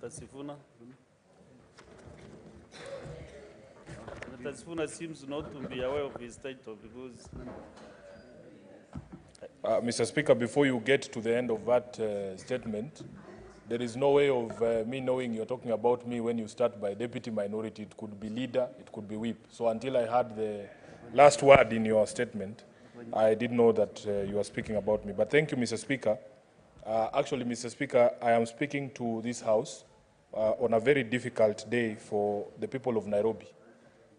Sifuna. Sifuna seems not to be aware of his title because... Mr. Speaker, before you get to the end of that statement, there is no way of me knowing you're talking about me when you start by deputy minority. It could be leader, it could be whip. So until I heard the last word in your statement, I didn't know that you were speaking about me. But thank you, Mr. Speaker. Actually, Mr. Speaker, I am speaking to this House on a very difficult day for the people of Nairobi.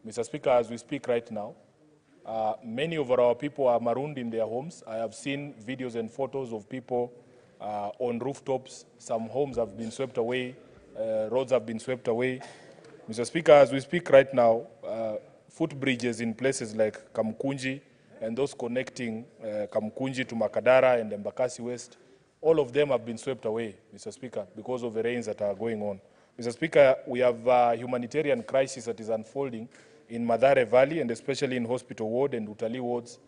Mr. Speaker, as we speak right now, many of our people are marooned in their homes. I have seen videos and photos of people on rooftops. Some homes have been swept away. Roads have been swept away. Mr. Speaker, as we speak right now, footbridges in places like Kamkunji and those connecting Kamkunji to Makadara and Embakasi West, all of them have been swept away, Mr. Speaker, because of the rains that are going on. Mr. Speaker, we have a humanitarian crisis that is unfolding in Mathare Valley, and especially in Hospital Ward and Utalii wards.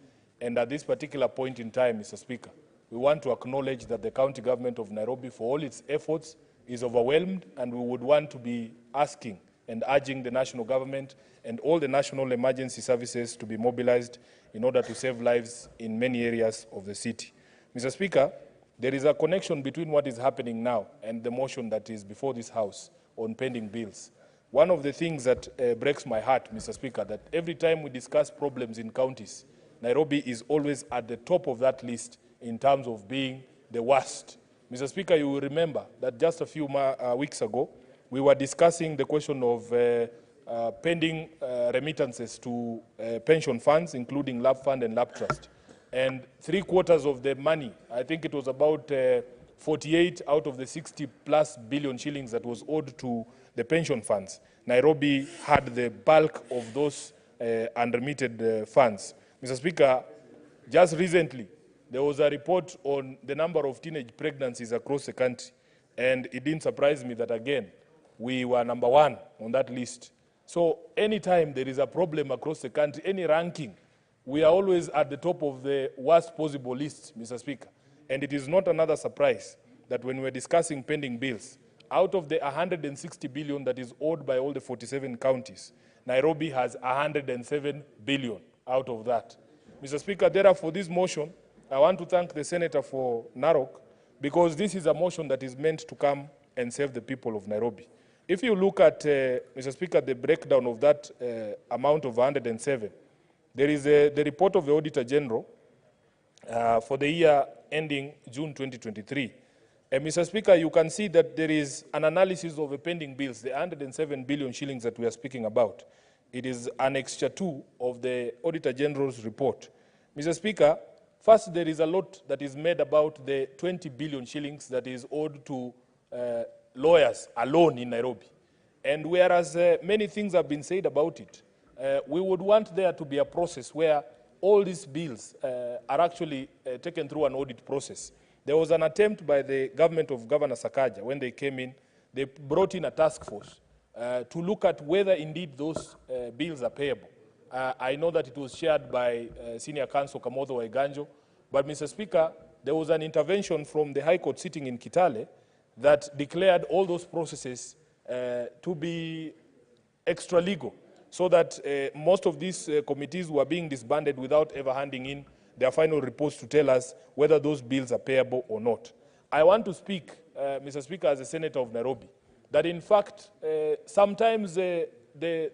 And at this particular point in time, Mr. Speaker, we want to acknowledge that the county government of Nairobi, for all its efforts, is overwhelmed, and we would want to be asking and urging the national government and all the national emergency services to be mobilized in order to save lives in many areas of the city. Mr. Speaker, there is a connection between what is happening now and the motion that is before this House on pending bills. One of the things that breaks my heart, Mr. Speaker, that every time we discuss problems in counties, Nairobi is always at the top of that list in terms of being the worst. Mr. Speaker, you will remember that just a few weeks ago, we were discussing the question of pending remittances to pension funds, including LAP Fund and LAP Trust. And 3/4 of the money, I think it was about 48 out of the 60+ billion shillings that was owed to the pension funds. Nairobi had the bulk of those unremitted funds. Mr. Speaker, just recently, there was a report on the number of teenage pregnancies across the country, and it didn't surprise me that, again, we were number 1 on that list. So anytime there is a problem across the country, any ranking, we are always at the top of the worst possible list, Mr. Speaker. And it is not another surprise that when we're discussing pending bills, out of the 160 billion that is owed by all the 47 counties, Nairobi has 107 billion out of that. Mr. Speaker, therefore, this motion, I want to thank the Senator for Narok, because this is a motion that is meant to come and save the people of Nairobi. If you look at, Mr. Speaker, the breakdown of that amount of 107, there is the report of the Auditor General for the year ending June 2023. Mr. Speaker, you can see that there is an analysis of the pending bills, the 107 billion shillings that we are speaking about. It is Annexure 2 of the Auditor General's report. Mr. Speaker, first, there is a lot that is made about the 20 billion shillings that is owed to lawyers alone in Nairobi. And whereas many things have been said about it, we would want there to be a process where all these bills are actually taken through an audit process. There was an attempt by the government of Governor Sakaja. When they came in, they brought in a task force to look at whether indeed those bills are payable. I know that it was shared by Senior Counsel Kamotho Waiganjo, but Mr. Speaker, there was an intervention from the High Court sitting in Kitale that declared all those processes to be extra-legal, so that most of these committees were being disbanded without ever handing in their final reports to tell us whether those bills are payable or not. I want to speak, Mr. Speaker, as a Senator of Nairobi, that in fact, sometimes the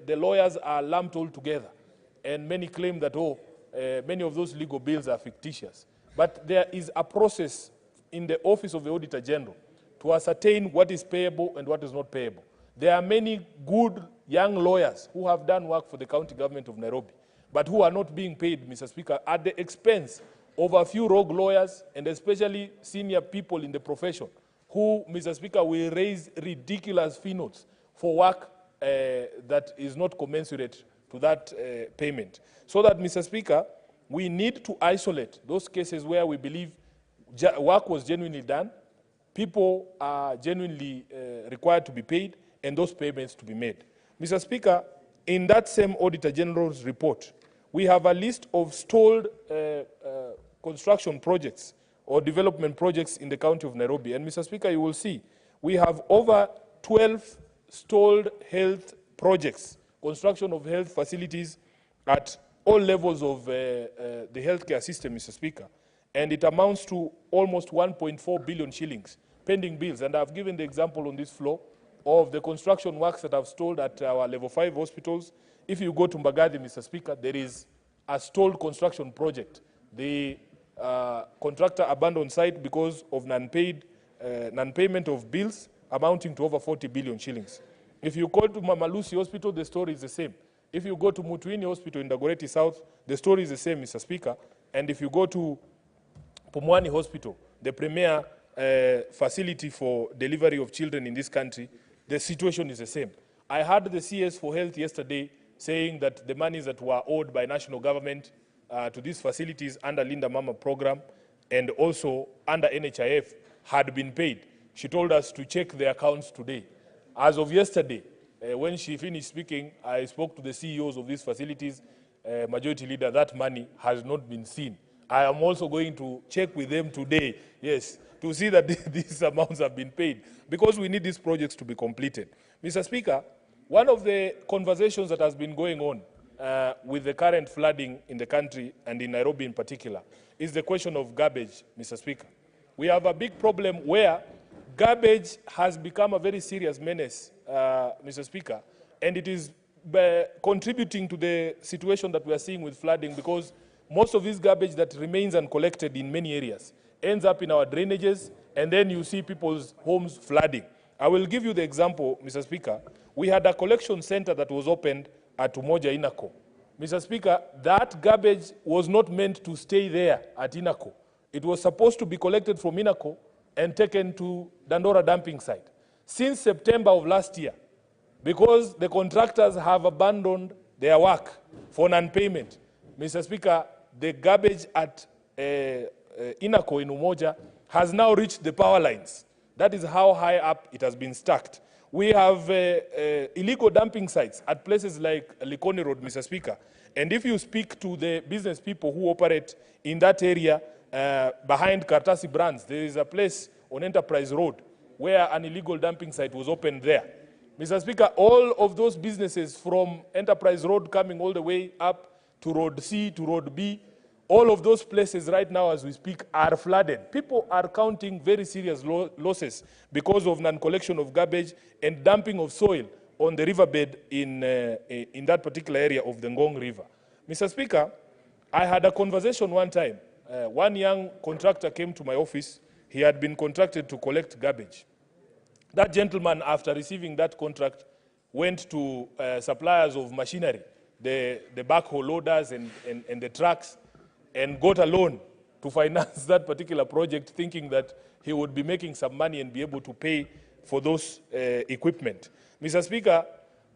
lawyers are lumped all together, and many claim that, many of those legal bills are fictitious. But there is a process in the Office of the Auditor General to ascertain what is payable and what is not payable. There are many good young lawyers who have done work for the county government of Nairobi, but who are not being paid, Mr. Speaker, at the expense of a few rogue lawyers and especially senior people in the profession who, Mr. Speaker, will raise ridiculous fee notes for work that is not commensurate to that payment. So that, Mr. Speaker, we need to isolate those cases where we believe work was genuinely done, people are genuinely required to be paid, and those payments to be made. Mr. Speaker, in that same Auditor General's report, we have a list of stalled construction projects or development projects in the county of Nairobi. And Mr. Speaker, you will see we have over 12 stalled health projects, construction of health facilities at all levels of the healthcare system, Mr. Speaker. And it amounts to almost 1.4 billion shillings, pending bills. And I've given the example on this floor of the construction works that have stalled at our level 5 hospitals. If you go to Mbagathi, Mr. Speaker, there is a stalled construction project. The contractor abandoned site because of non-payment of bills amounting to over 40 billion shillings. If you go to Mama Lucy Hospital, the story is the same. If you go to Mutuini Hospital in Dagoretti South, the story is the same, Mr. Speaker. And if you go to Pumwani Hospital, the premier facility for delivery of children in this country, the situation is the same. I heard the CS for Health yesterday saying that the monies that were owed by national government to these facilities under Linda Mama program and also under NHIF had been paid. She told us to check the accounts today. As of yesterday, when she finished speaking, I spoke to the CEOs of these facilities, Majority Leader, that money has not been seen. I am also going to check with them today, yes, to see that these amounts have been paid, because we need these projects to be completed. Mr. Speaker, one of the conversations that has been going on with the current flooding in the country and in Nairobi in particular is the question of garbage, Mr. Speaker. We have a big problem where garbage has become a very serious menace, Mr. Speaker, and it is contributing to the situation that we are seeing with flooding, because most of this garbage that remains uncollected in many areas ends up in our drainages, and then you see people's homes flooding. I will give you the example, Mr. Speaker. We had a collection center that was opened at Umoja Inako. Mr. Speaker, that garbage was not meant to stay there at Inako. It was supposed to be collected from Inako and taken to Dandora dumping site. Since September of last year, because the contractors have abandoned their work for non-payment, Mr. Speaker, the garbage at Inako in Umoja has now reached the power lines. That is how high up it has been stacked. We have illegal dumping sites at places like Likoni Road, Mr. Speaker. And if you speak to the business people who operate in that area behind Kartasi Brands, there is a place on Enterprise Road where an illegal dumping site was opened there. Mr. Speaker, all of those businesses from Enterprise Road coming all the way up to Road C, to Road B, all of those places right now as we speak are flooded. People are counting very serious losses because of non-collection of garbage and dumping of soil on the riverbed in that particular area of the Ngong River. Mr. Speaker, I had a conversation one time. One young contractor came to my office. He had been contracted to collect garbage. That gentleman, after receiving that contract, went to suppliers of machinery, the backhoe loaders and the trucks, and got a loan to finance that particular project, thinking that he would be making some money and be able to pay for those equipment. Mr. Speaker,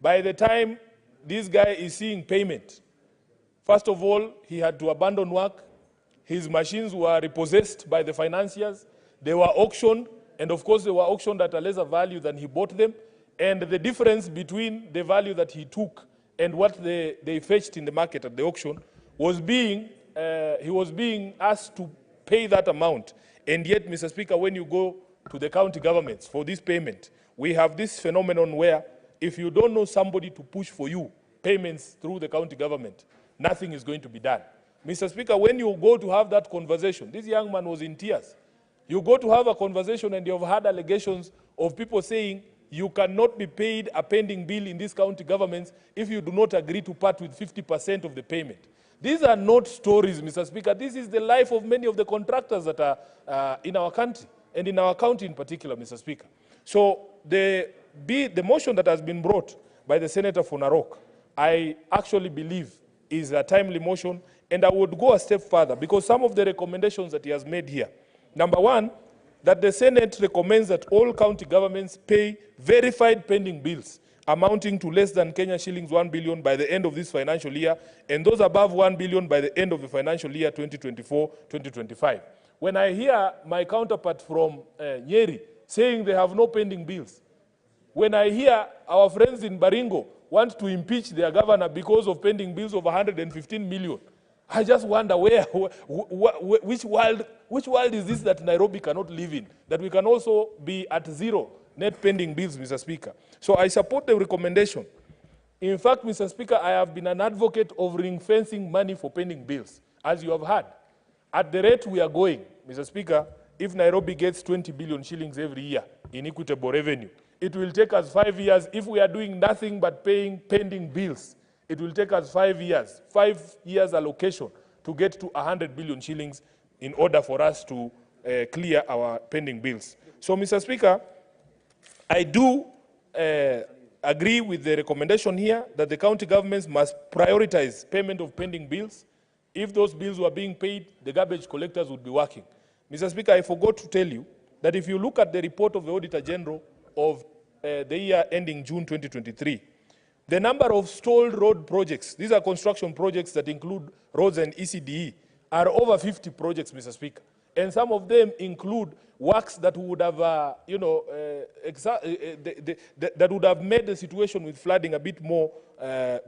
by the time this guy is seeing payment, first of all, he had to abandon work. His machines were repossessed by the financiers. They were auctioned, and of course they were auctioned at a lesser value than he bought them. And the difference between the value that he took and what they fetched in the market at the auction was he was being asked to pay that amount. And yet, Mr. Speaker, when you go to the county governments for this payment, we have this phenomenon where if you don't know somebody to push for you payments through the county government, nothing is going to be done. Mr. Speaker, when you go to have that conversation, this young man was in tears. You go to have a conversation and you've had allegations of people saying you cannot be paid a pending bill in these county governments if you do not agree to part with 50% of the payment. These are not stories, Mr. Speaker. This is the life of many of the contractors that are in our country, and in our county in particular, Mr. Speaker. So the motion that has been brought by the Senator for Narok, I actually believe is a timely motion, and I would go a step further, because some of the recommendations that he has made here. Number one, that the Senate recommends that all county governments pay verified pending bills amounting to less than Kenya shillings 1 billion by the end of this financial year, and those above 1 billion by the end of the financial year 2024-2025. When I hear my counterpart from Nyeri saying they have no pending bills, when I hear our friends in Baringo want to impeach their governor because of pending bills of 115 million, I just wonder which world is this that Nairobi cannot live in, that we can also be at zero net pending bills, Mr. Speaker. So I support the recommendation. In fact, Mr. Speaker, I have been an advocate of ring-fencing money for pending bills, as you have heard. At the rate we are going, Mr. Speaker, if Nairobi gets 20 billion shillings every year in equitable revenue, it will take us 5 years. If we are doing nothing but paying pending bills, it will take us 5 years, 5 years allocation to get to 100 billion shillings in order for us to clear our pending bills. So, Mr. Speaker, I do agree with the recommendation here that the county governments must prioritize payment of pending bills. If those bills were being paid, the garbage collectors would be working. Mr. Speaker, I forgot to tell you that if you look at the report of the Auditor General of the year ending June 2023, the number of stalled road projects, these are construction projects that include roads and ECDE, are over 50 projects, Mr. Speaker. And some of them include works that would have, that would have made the situation with flooding a bit more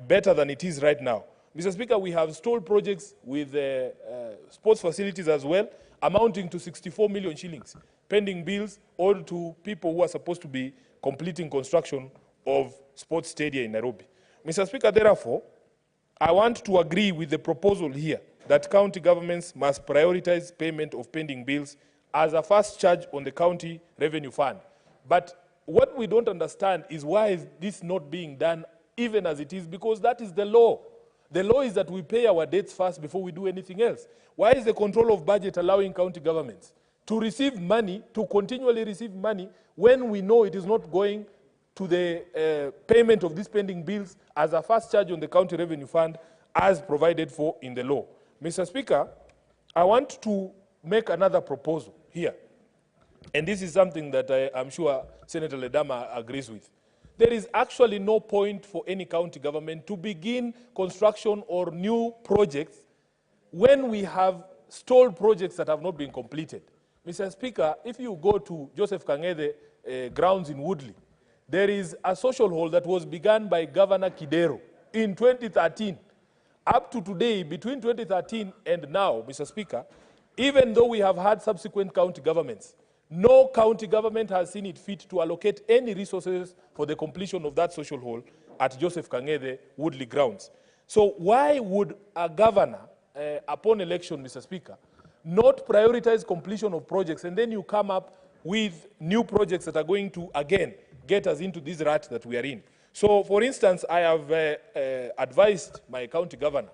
better than it is right now. Mr. Speaker, we have stalled projects with sports facilities as well, amounting to 64 million shillings, pending bills owed to people who are supposed to be completing construction of sports stadia in Nairobi. Mr. Speaker, therefore, I want to agree with the proposal here that county governments must prioritize payment of pending bills as a first charge on the county revenue fund. But what we don't understand is why is this not being done even as it is, because that is the law. The law is that we pay our debts first before we do anything else. Why is the control of budget allowing county governments to receive money, to continually receive money, when we know it is not going to the payment of these pending bills as a first charge on the county revenue fund as provided for in the law? Mr. Speaker, I want to make another proposal here. And this is something that I'm sure Senator Ledama agrees with. There is actually no point for any county government to begin construction or new projects when we have stalled projects that have not been completed. Mr. Speaker, if you go to Joseph Kang'ethe grounds in Woodley, there is a social hall that was begun by Governor Kidero in 2013. Up to today, between 2013 and now, Mr. Speaker, even though we have had subsequent county governments, no county government has seen it fit to allocate any resources for the completion of that social hall at Joseph Kang'ethe Woodley grounds. So why would a governor, upon election, Mr. Speaker, not prioritize completion of projects, and then you come up with new projects that are going to, again, get us into this rut that we are in? So, for instance, I have advised my county governor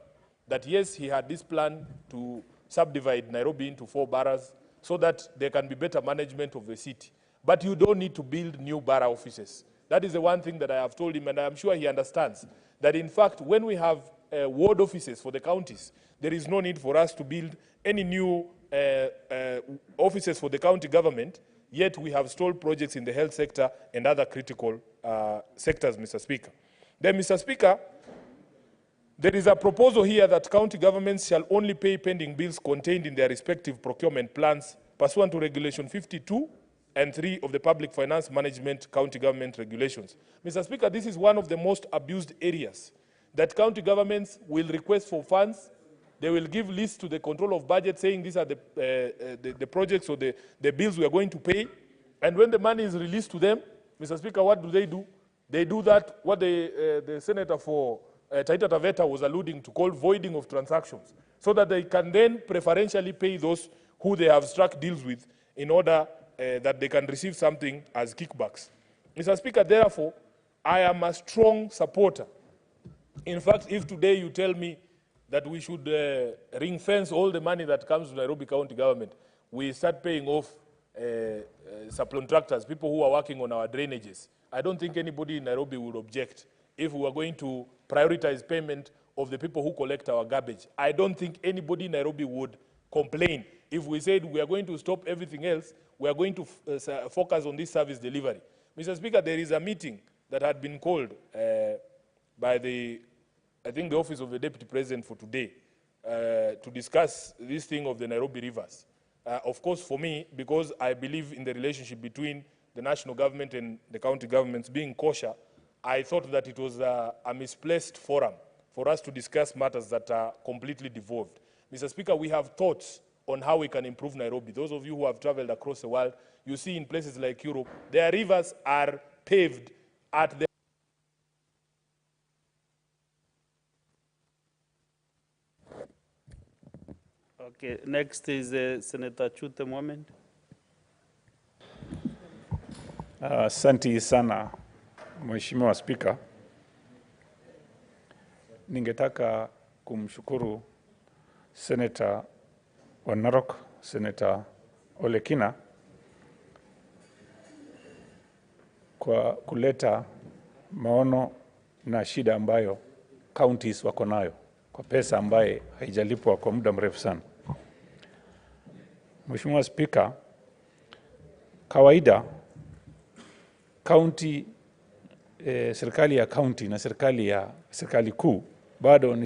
that, yes, he had this plan to subdivide Nairobi into 4 boroughs so that there can be better management of the city. But you don't need to build new borough offices. That is the one thing that I have told him, and I'm sure he understands, that in fact, when we have ward offices for the counties, there is no need for us to build any new offices for the county government, yet we have stalled projects in the health sector and other critical sectors, Mr. Speaker. Then, Mr. Speaker, there is a proposal here that county governments shall only pay pending bills contained in their respective procurement plans pursuant to Regulation 52 and 3 of the Public Finance Management County Government Regulations. Mr. Speaker, this is one of the most abused areas, that county governments will request for funds. They will give lists to the control of budget saying these are the projects or the bills we are going to pay. And when the money is released to them, Mr. Speaker, what do? They do that, what the senator for Taita Taveta was alluding to, called voiding of transactions, so that they can then preferentially pay those who they have struck deals with in order that they can receive something as kickbacks. Mr. Speaker, therefore, I am a strong supporter. In fact, if today you tell me that we should ring-fence all the money that comes to Nairobi County government, we start paying off subcontractors, people who are working on our drainages, I don't think anybody in Nairobi would object if we were going to prioritize payment of the people who collect our garbage. I don't think anybody in Nairobi would complain if we said we are going to stop everything else, we are going to focus on this service delivery. Mr. Speaker, there is a meeting that had been called by the Office of the Deputy President for today to discuss this thing of the Nairobi rivers. Of course, for me, because I believe in the relationship between the national government and the county governments being kosher, I thought that it was a misplaced forum for us to discuss matters that are completely devolved. Mr. Speaker, we have thoughts on how we can improve Nairobi. Those of you who have traveled across the world, you see in places like Europe, their rivers are paved at the Okay, next is Senator Chute Mohamed. Asante sana Mheshimiwa Spika. Ningetaka kumshukuru Senator wa Narok, Senator Ole Kina kwa kuleta maono na shida ambayo counties wako nayo kwa pesa ambaye haijalipwa kwa muda mrefu sana. Mheshimiwa Spika, kawaida county serikali ya county na serikali kuu bado ni